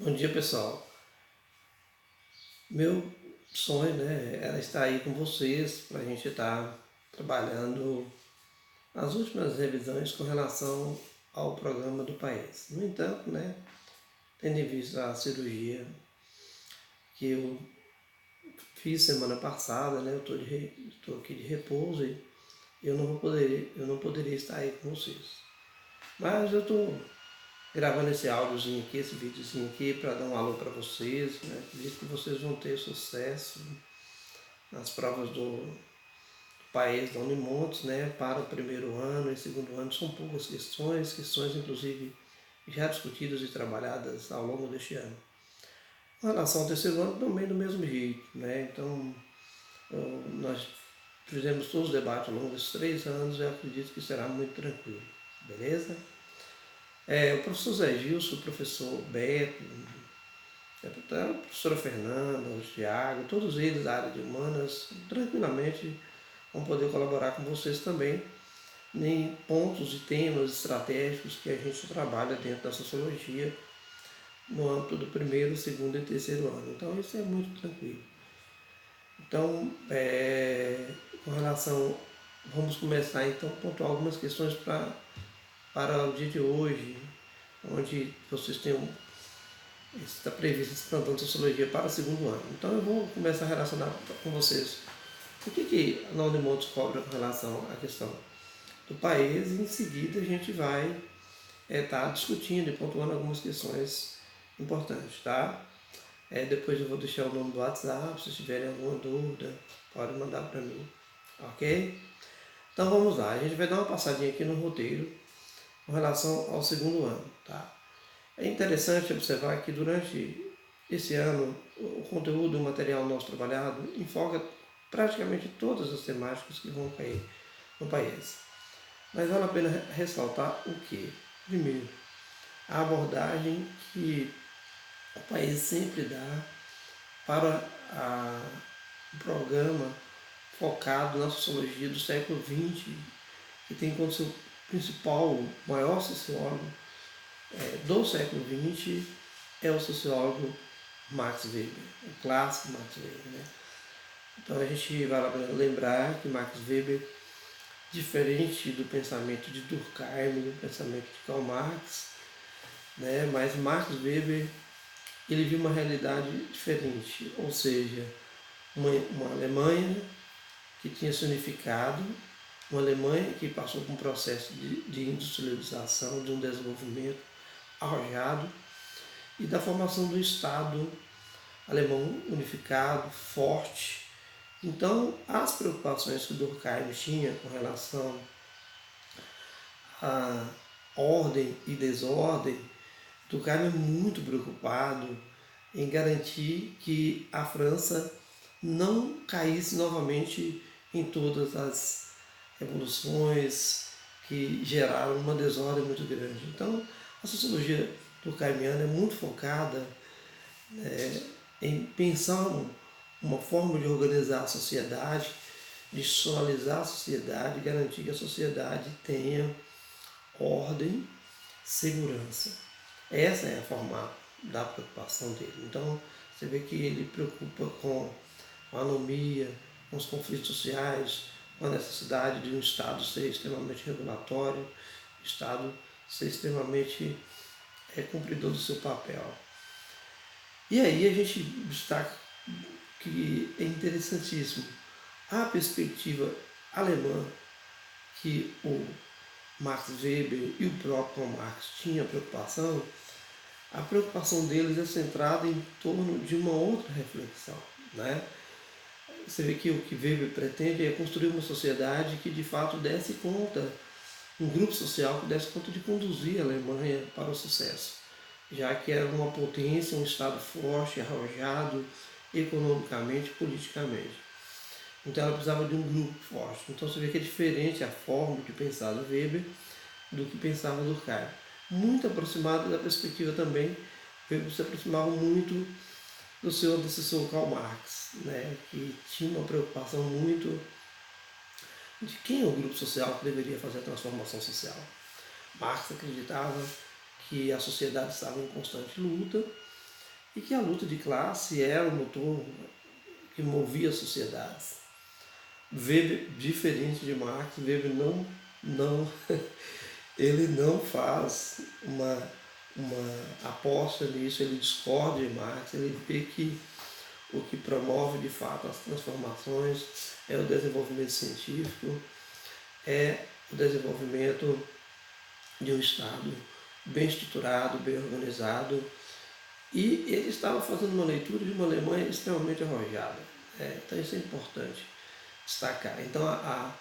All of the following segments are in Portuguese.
Bom dia, pessoal. Meu sonho, era estar aí com vocês para a gente estar trabalhando as últimas revisões com relação ao programa do país. No entanto, tendo em vista a cirurgia que eu fiz semana passada, eu estou aqui de repouso e eu não poderia estar aí com vocês. Mas eu estou gravando esse áudiozinho aqui, esse videozinho aqui para dar um alô para vocês, Acredito que vocês vão ter sucesso nas provas do país da Unimontes, para o primeiro ano e segundo ano. São poucas questões inclusive já discutidas e trabalhadas ao longo deste ano. Com relação ao terceiro ano, também do mesmo jeito, Então, nós fizemos todos os debates ao longo desses 3 anos e eu acredito que será muito tranquilo, beleza? O professor Zé Gilson, o professor Beto, a professora Fernanda, o Thiago, todos eles da área de humanas, tranquilamente vão poder colaborar com vocês também em pontos e temas estratégicos que a gente trabalha dentro da sociologia no âmbito do primeiro, segundo e terceiro ano. Então isso é muito tranquilo. Então, com relação, vamos começar então a pontuar algumas questões para o dia de hoje, onde vocês têm está previsto esse plantão de sociologia para o segundo ano. Então eu vou começar a relacionar com vocês o que a Unimontes cobra com relação à questão do país e em seguida a gente vai estar discutindo e pontuando algumas questões importantes, tá? Depois eu vou deixar o nome do WhatsApp, se tiverem alguma dúvida, podem mandar para mim, ok? Então vamos lá, a gente vai dar uma passadinha aqui no roteiro com relação ao segundo ano, tá? É interessante observar que durante esse ano o conteúdo, o material nosso trabalhado enfoca praticamente todas as temáticas que vão cair no país. Mas vale a pena ressaltar o que? Primeiro, a abordagem que o país sempre dá para o programa focado na sociologia do século XX, que tem como seu principal, maior sociólogo do século XX é o sociólogo Max Weber, o clássico Max Weber. Então a gente vai lembrar que Max Weber, diferente do pensamento de Durkheim, do pensamento de Karl Marx, mas Max Weber ele viu uma realidade diferente, ou seja, uma Alemanha que tinha se unificado, uma Alemanha que passou por um processo de industrialização, de um desenvolvimento arrojado e da formação do Estado alemão unificado, forte. Então, as preocupações que Durkheim tinha com relação à ordem e desordem, Durkheim é muito preocupado em garantir que a França não caísse novamente em todas as revoluções que geraram uma desordem muito grande. Então, a sociologia durkheimiana é muito focada em pensar uma forma de organizar a sociedade, de socializar a sociedade, garantir que a sociedade tenha ordem, segurança. Essa é a forma da preocupação dele. Então, você vê que ele preocupa com a anomia, com os conflitos sociais, com a necessidade de um Estado ser extremamente regulatório, o Estado ser extremamente cumpridor do seu papel. E aí a gente destaca que é interessantíssimo a perspectiva alemã que o Max Weber e o próprio Marx tinham preocupação, a preocupação deles é centrada em torno de uma outra reflexão. Você vê que o que Weber pretende é construir uma sociedade que de fato desse conta, um grupo social que desse conta de conduzir a Alemanha para o sucesso, já que era uma potência, um Estado forte, arrojado economicamente e politicamente. Então ela precisava de um grupo forte. Então você vê que é diferente a forma de pensar do Weber do que pensava Durkheim. Muito aproximado da perspectiva também, Weber se aproximava muito do seu antecessor Karl Marx, que tinha uma preocupação muito de quem é o grupo social que deveria fazer a transformação social. Marx acreditava que a sociedade estava em constante luta e que a luta de classe era o motor que movia as sociedades. Weber, diferente de Marx, Weber não ele não faz uma aposta nisso, ele discorda de Marx, ele vê que o que promove de fato as transformações é o desenvolvimento científico, é o desenvolvimento de um Estado bem estruturado, bem organizado, e ele estava fazendo uma leitura de uma Alemanha extremamente arrojada. Então isso é importante destacar. Então a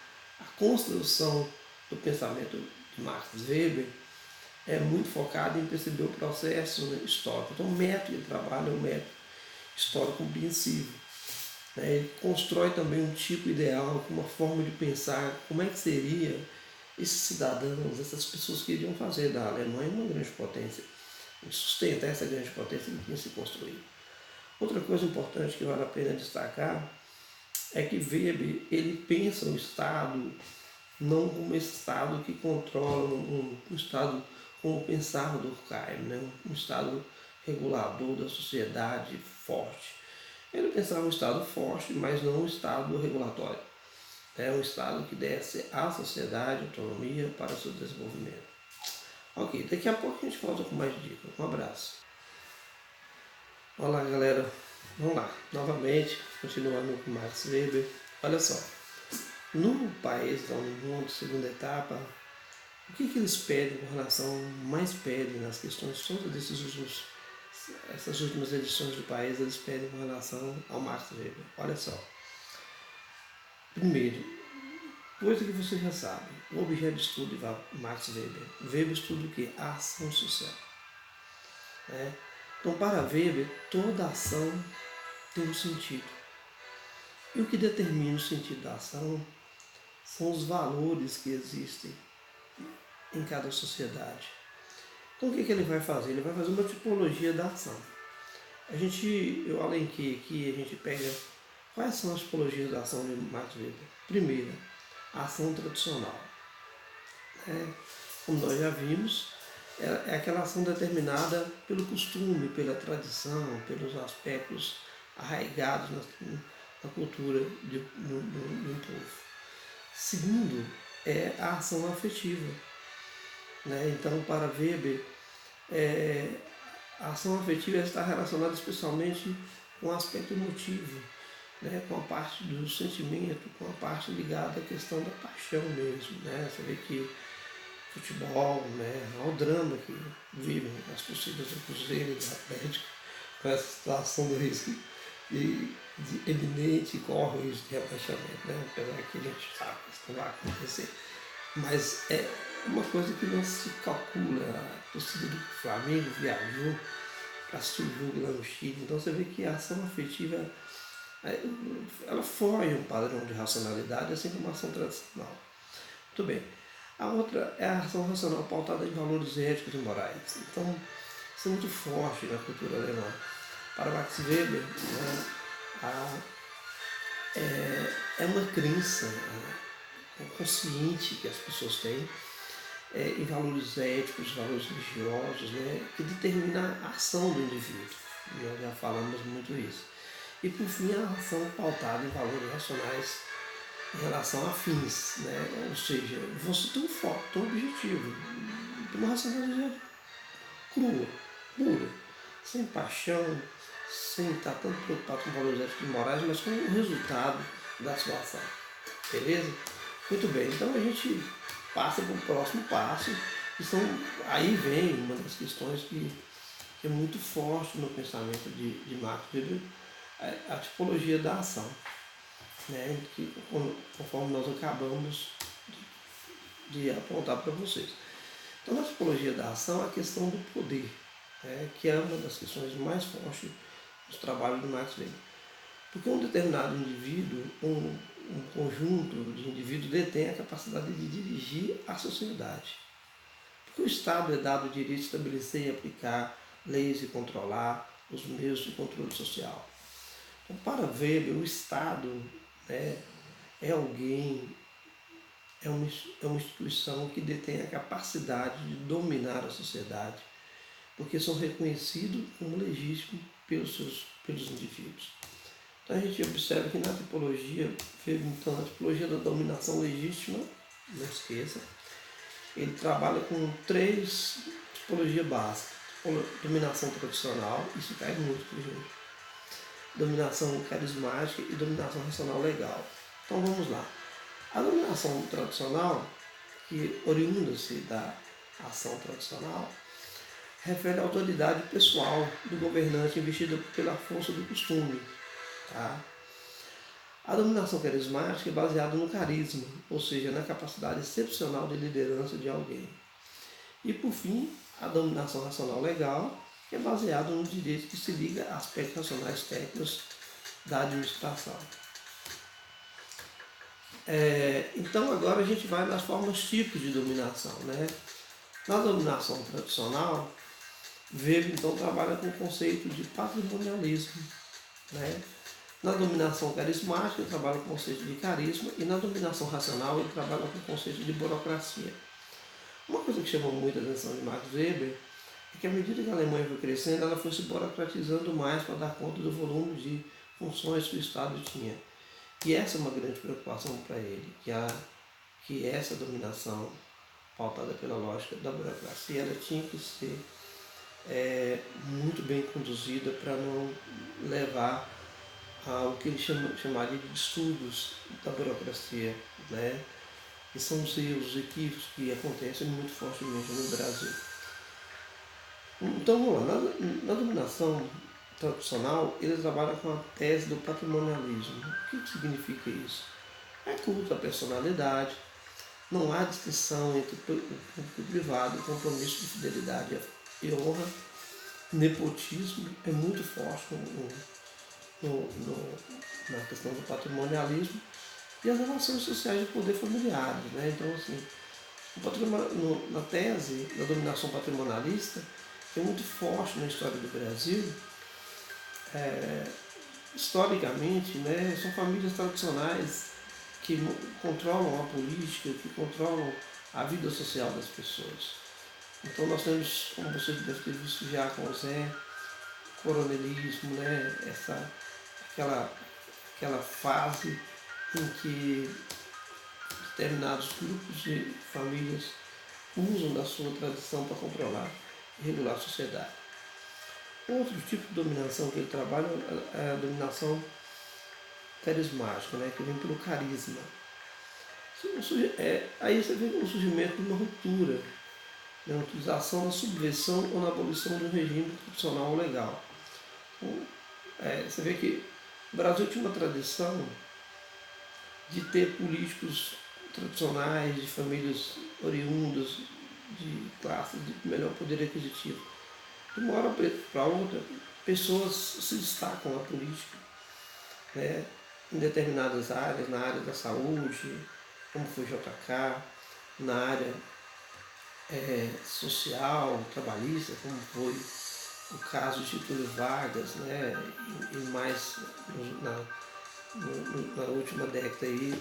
construção do pensamento de Max Weber é muito focada em perceber o processo, né, histórico. Então o método de trabalho é um método histórico compreensivo. Ele constrói também um tipo ideal, uma forma de pensar, como é que seria esses cidadãos, essas pessoas que iriam fazer da Alemanha uma grande potência, sustentar essa grande potência que tinha se construído. Outra coisa importante que vale a pena destacar é que Weber ele pensa o Estado não como esse Estado que controla, um Estado como pensava Durkheim, né? Um Estado regulador da sociedade forte. Ele pensava um Estado forte, mas não um Estado regulatório. É um Estado que desse à sociedade autonomia para o seu desenvolvimento. Ok, daqui a pouco a gente volta com mais dicas. Um abraço. Olá, galera. Vamos lá. Novamente, continuando com Max Weber. Olha só. No país do mundo, segunda etapa, o que eles pedem com relação, mais pedem nas questões, todas essas últimas edições do país, eles pedem com relação ao Max Weber. Olha só. Primeiro, coisa que você já sabe, o objeto de estudo de Max Weber. Weber estuda o quê? A ação social. Então, para Weber, toda ação tem um sentido. E o que determina o sentido da ação são os valores que existem em cada sociedade. Então, o que ele vai fazer? Ele vai fazer uma tipologia da ação. Eu alenquei aqui, a gente pega quais são as tipologias da ação de Max Weber. Primeira, a ação tradicional. Como nós já vimos, é aquela ação determinada pelo costume, pela tradição, pelos aspectos arraigados na cultura de um povo. Segundo, é a ação afetiva. Então, para Weber, a ação afetiva está relacionada especialmente com o aspecto emotivo, com a parte do sentimento, com a parte ligada à questão da paixão mesmo. Você vê que futebol, ao drama que vivem as torcidas do Cruzeiro e do Atlético, com essa situação do risco de eminente corre o risco de rebaixamento, apesar que a gente sabe que isso não vai acontecer. Mas é uma coisa que não se calcula. A torcida do Flamengo viajou para assistir o jogo lá no Chile, então você vê que a ação afetiva ela foge um padrão de racionalidade, assim como a ação tradicional. Muito bem. A outra é a ação racional pautada em valores éticos e morais. Então, isso é muito forte na cultura alemã. Para Max Weber, é uma crença consciente que as pessoas têm em valores éticos, valores religiosos, que determina a ação do indivíduo. Nós já falamos muito isso. E, por fim, a ação pautada em valores racionais em relação a fins, ou seja, você tem um foco, tem um objetivo, tem uma racionalidade crua, pura, sem paixão, sem estar tanto preocupado com valores éticos e morais, mas com o resultado da sua ação. Beleza? Muito bem, então a gente passa para o próximo passo, aí vem uma das questões que é muito forte no pensamento de Max Weber, a tipologia da ação. Que, conforme nós acabamos de apontar para vocês. Então, na tipologia da ação, a questão do poder, que é uma das questões mais fortes dos trabalhos do Max Weber. Porque um determinado indivíduo, um conjunto de indivíduos detém a capacidade de dirigir a sociedade. Porque o Estado é dado o direito de estabelecer e aplicar leis e controlar os meios de controle social. Então, para Weber, o Estado é uma instituição que detém a capacidade de dominar a sociedade, porque são reconhecidos como legítimos pelos indivíduos. Então a gente observa que na tipologia, então a tipologia da dominação legítima, não esqueça, ele trabalha com 3 tipologias básicas. Dominação tradicional, isso cai muito para gente. Dominação carismática e dominação racional legal. Então vamos lá. A dominação tradicional, que oriunda-se da ação tradicional, refere à autoridade pessoal do governante investida pela força do costume. Tá? A dominação carismática é baseada no carisma, ou seja, na capacidade excepcional de liderança de alguém. E por fim, a dominação racional legal, que é baseada no direito que se liga a aspectos racionais técnicos da administração. Então agora a gente vai nas formas tipos de dominação. Né? Na dominação tradicional, Weber então trabalha com o conceito de patrimonialismo. Né? Na dominação carismática, ele trabalha com o conceito de carisma, e na dominação racional, ele trabalha com o conceito de burocracia. Uma coisa que chamou muita atenção de Max Weber é que, à medida que a Alemanha foi crescendo, ela foi se burocratizando mais para dar conta do volume de funções que o Estado tinha. E essa é uma grande preocupação para ele, que essa dominação pautada pela lógica da burocracia, ela tinha que ser muito bem conduzida para não levar ao que ele chamaria de distúrbios da burocracia, né? Que são os erros, os equívocos que acontecem muito fortemente no Brasil. Então, vamos lá, na dominação tradicional, ele trabalha com a tese do patrimonialismo. O que significa isso? É culto à personalidade, não há distinção entre o público e o privado, compromisso de fidelidade e honra, nepotismo é muito forte na questão do patrimonialismo, e as relações sociais de poder familiares. Né? Então, assim, na tese da dominação patrimonialista, que é muito forte na história do Brasil, historicamente, né, são famílias tradicionais que controlam a política, que controlam a vida social das pessoas. Então nós temos, como você deve ter visto já com o Zé, coronelismo, né, aquela fase em que determinados grupos de famílias usam da sua tradição para controlar e regular a sociedade. Outro tipo de dominação que ele trabalha é a dominação carismática, né, que vem pelo carisma. Aí você vê o surgimento de uma ruptura, na utilização, na subversão ou na abolição de um regime constitucional ou legal. Então, você vê que o Brasil tinha uma tradição de ter políticos tradicionais, de famílias oriundas, de classes de melhor poder aquisitivo. De uma hora para outra, pessoas se destacam na política, né, em determinadas áreas, na área da saúde, como foi JK, na área social, trabalhista, como foi o caso de Getúlio Vargas, né, e mais na última década aí,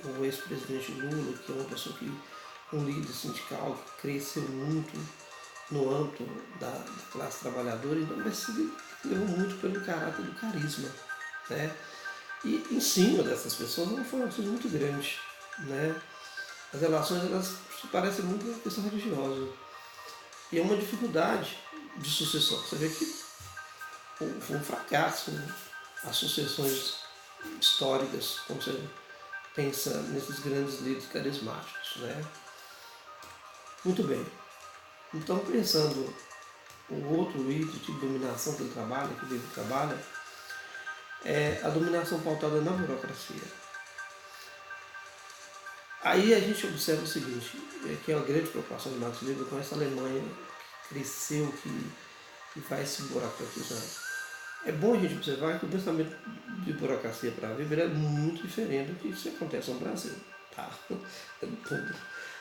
o ex-presidente Lula, que é uma pessoa um líder sindical que cresceu muito no âmbito da classe trabalhadora, então mas levou muito pelo caráter do carisma. Né? E em cima dessas pessoas uma formação muito grande. Né? As relações elas parecem muito uma questão religiosa. E é uma dificuldade de sucessão. Você vê que foi um fracasso, né? As sucessões históricas, quando você pensa nesses grandes líderes carismáticos. Né? Muito bem. Então, pensando o outro item de dominação que ele trabalha, é a dominação pautada na burocracia. Aí a gente observa o seguinte, que é uma grande preocupação de Max Weber com essa Alemanha que cresceu, que vai se burocratizando. É bom a gente observar que o pensamento de burocracia para Weber é muito diferente do que isso acontece no Brasil. Tá?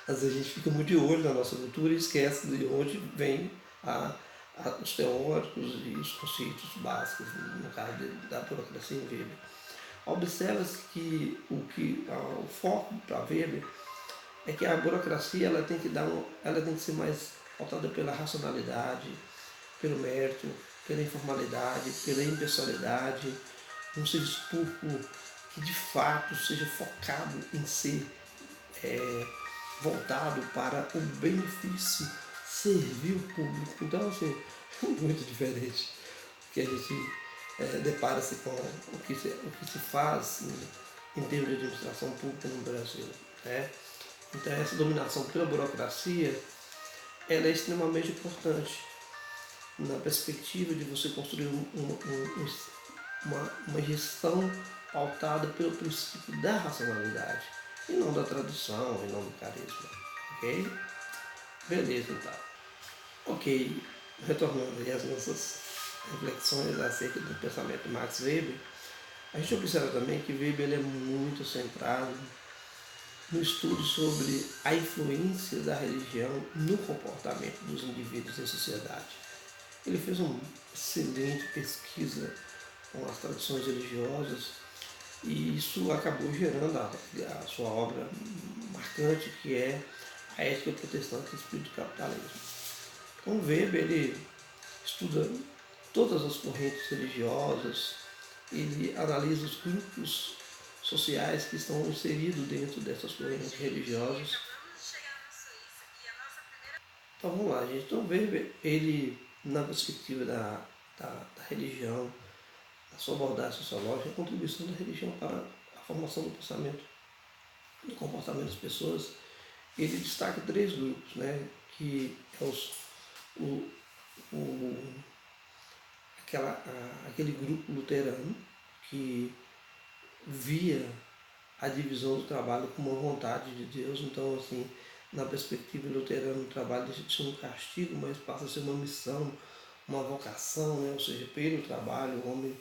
Às vezes a gente fica muito de olho na nossa cultura e esquece de onde vem os teóricos e os conceitos básicos, no caso da burocracia em Weber. Observa-se que o foco para Weber é que a burocracia ela tem que ser mais pautada pela racionalidade, pelo mérito, pela informalidade, pela impessoalidade, um serviço público que de fato seja focado em ser voltado para o benefício, servir o público. Então, assim, é muito diferente que a gente depara-se com o que se faz em termos de administração pública no Brasil. Né? Então, essa dominação pela burocracia ela é extremamente importante na perspectiva de você construir uma gestão pautada pelo princípio da racionalidade e não da tradição e não do carisma. Ok? Beleza, então. Ok, retornando aí às nossas reflexões acerca do pensamento de Max Weber, a gente observa também que Weber ele é muito centrado no estudo sobre a influência da religião no comportamento dos indivíduos em sociedade. Ele fez uma excelente pesquisa com as tradições religiosas e isso acabou gerando a sua obra marcante, que é a Ética Protestante e o Espírito do Capitalismo. Então Weber ele estuda todas as correntes religiosas, ele analisa os grupos sociais que estão inseridos dentro dessas correntes religiosas. Então vamos lá, gente. Então Weber, ele, na perspectiva da religião, a sua abordagem sociológica, a contribuição da religião para a formação do pensamento, do comportamento das pessoas, ele destaca três grupos, né, que é aquele grupo luterano que via a divisão do trabalho como uma vontade de Deus. Então, assim, na perspectiva luterana, o trabalho deixa de ser um castigo, mas passa a ser uma missão, uma vocação, né? Ou seja, pelo trabalho, o homem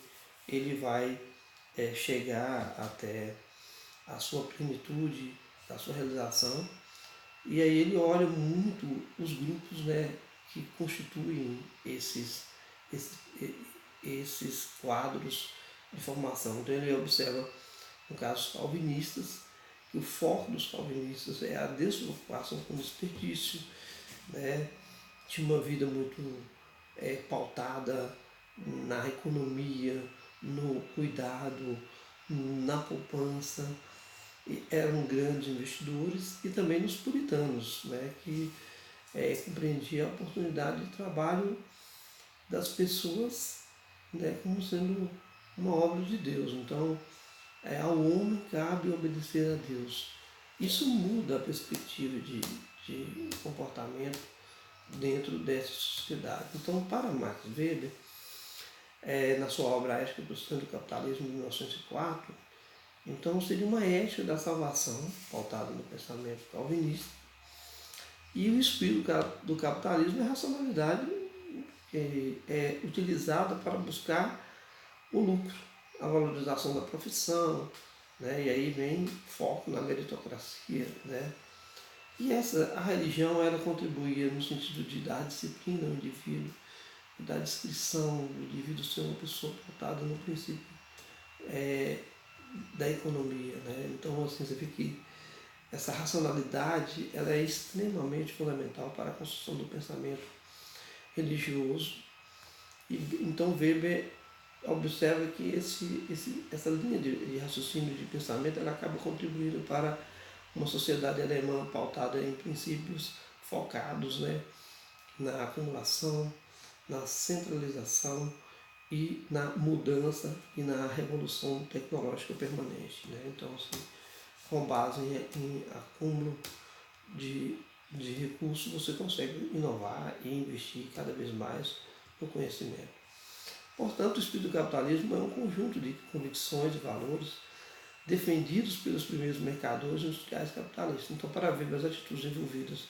ele vai chegar até a sua plenitude, a sua realização. E aí ele olha muito os grupos, né, que constituem esses quadros de formação. Então ele observa, no caso, os calvinistas, que o foco dos calvinistas é a despreocupação com o desperdício, né? Tinha uma vida muito pautada na economia, no cuidado, na poupança, e eram grandes investidores, e também nos puritanos, né? Que compreendia a oportunidade de trabalho das pessoas, né, como sendo uma obra de Deus. Então, ao homem cabe obedecer a Deus. Isso muda a perspectiva de comportamento dentro dessa sociedade. Então, para Max Weber, na sua obra Ética do Capitalismo, de 1904, então seria uma ética da salvação, pautada no pensamento calvinista, e o espírito do capitalismo é a racionalidade utilizada para buscar o lucro, a valorização da profissão, né? E aí vem foco na meritocracia, né? E a religião ela contribuía no sentido de dar disciplina ao indivíduo, dar descrição do indivíduo ser uma pessoa pautada no princípio da economia, né? Então, assim, você vê que essa racionalidade ela é extremamente fundamental para a construção do pensamento religioso. E então Weber observa que essa linha de raciocínio, de pensamento, ela acaba contribuindo para uma sociedade alemã pautada em princípios focados, né, na acumulação, na centralização e na mudança e na revolução tecnológica permanente. Né? Então, assim, com base em acúmulo de recursos, você consegue inovar e investir cada vez mais no conhecimento. Portanto, o espírito do capitalismo é um conjunto de convicções e valores defendidos pelos primeiros mercadores industriais capitalistas. Então, para ver as atitudes envolvidas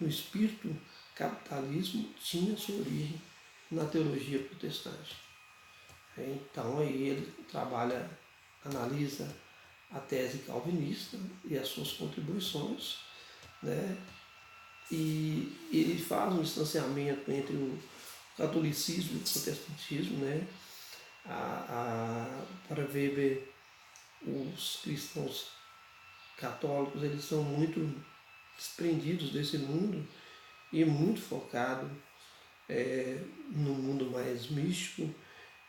no espírito capitalismo tinha sua origem na teologia protestante. Então, aí ele analisa a tese calvinista e as suas contribuições, né? E ele faz um distanciamento entre o catolicismo e o protestantismo, né? Para Weber, os cristãos católicos eles são muito desprendidos desse mundo e muito focados no mundo mais místico,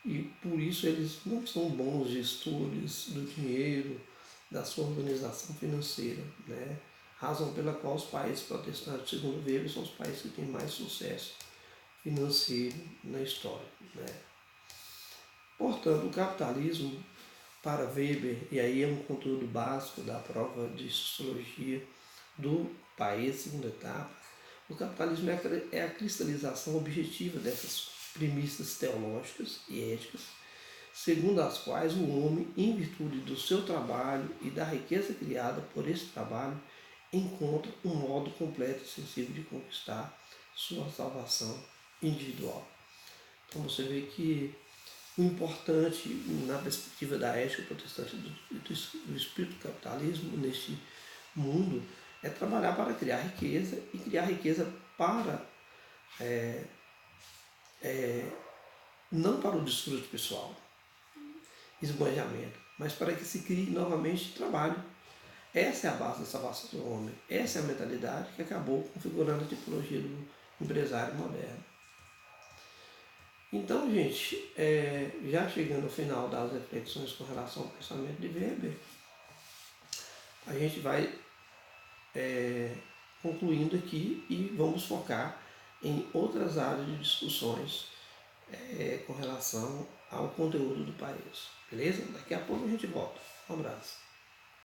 e por isso eles não são bons gestores do dinheiro, da sua organização financeira, né? Razão pela qual os países protestantes, segundo Weber, são os países que têm mais sucesso financeiro na história, né? Portanto, o capitalismo, para Weber, e aí é um conteúdo básico da prova de sociologia do país, segunda etapa, o capitalismo é a cristalização objetiva dessas premissas teológicas e éticas, segundo as quais o homem, em virtude do seu trabalho e da riqueza criada por esse trabalho, encontra um modo completo e sensível de conquistar sua salvação individual. Então você vê que o importante, na perspectiva da ética protestante do espírito do capitalismo neste mundo, é trabalhar para criar riqueza e criar riqueza para não para o desfrute pessoal, esbanjamento, mas para que se crie novamente trabalho. Essa é a base da salvação do homem. Essa é a mentalidade que acabou configurando a tipologia do empresário moderno. Então, gente, já chegando ao final das reflexões com relação ao pensamento de Weber, a gente vai concluindo aqui e vamos focar em outras áreas de discussões com relação ao conteúdo do país. Beleza? Daqui a pouco a gente volta. Um abraço.